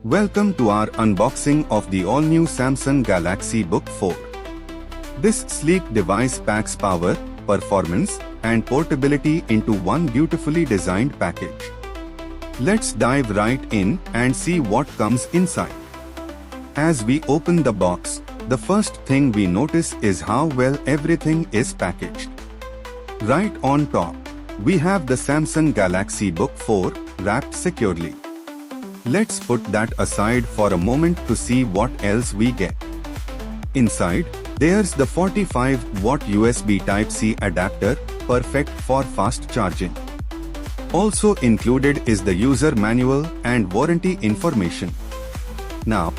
Welcome to our unboxing of the all-new Samsung Galaxy Book 4. This sleek device packs power, performance, and portability into one beautifully designed package. Let's dive right in and see what comes inside. As we open the box, the first thing we notice is how well everything is packaged. Right on top, we have the Samsung Galaxy Book 4 wrapped securely. Let's put that aside for a moment to see what else we get. Inside, there's the 45-watt USB Type-C adapter, perfect for fast charging. Also included is the user manual and warranty information. Now,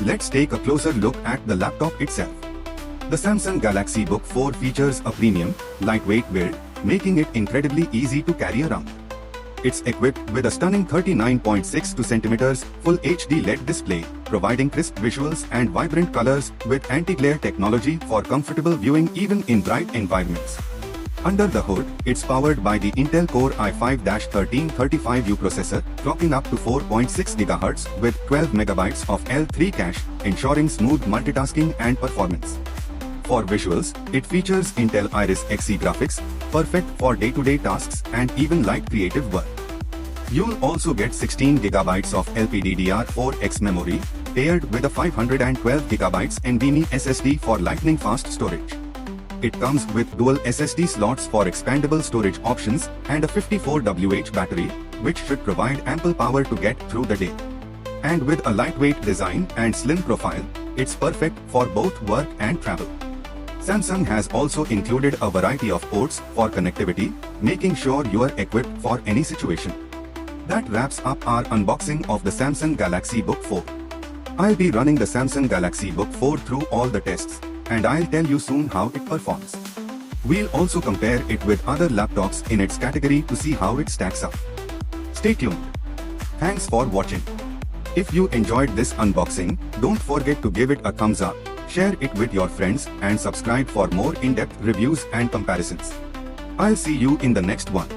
let's take a closer look at the laptop itself. The Samsung Galaxy Book 4 features a premium, lightweight build, making it incredibly easy to carry around. It's equipped with a stunning 39.62 cm Full HD LED display, providing crisp visuals and vibrant colors with anti-glare technology for comfortable viewing even in bright environments. Under the hood, it's powered by the Intel Core i5-1335U processor, clocking up to 4.6 GHz with 12 MB of L3 cache, ensuring smooth multitasking and performance. For visuals, it features Intel Iris Xe graphics, perfect for day-to-day tasks and even light creative work. You'll also get 16 GB of LPDDR4X memory, paired with a 512 GB NVMe SSD for lightning-fast storage. It comes with dual SSD slots for expandable storage options and a 54Wh battery, which should provide ample power to get through the day. And with a lightweight design and slim profile, it's perfect for both work and travel. Samsung has also included a variety of ports for connectivity, making sure you are equipped for any situation. That wraps up our unboxing of the Samsung Galaxy Book 4. I'll be running the Samsung Galaxy Book 4 through all the tests, and I'll tell you soon how it performs. We'll also compare it with other laptops in its category to see how it stacks up. Stay tuned. Thanks for watching. If you enjoyed this unboxing, don't forget to give it a thumbs up, share it with your friends, and subscribe for more in-depth reviews and comparisons. I'll see you in the next one.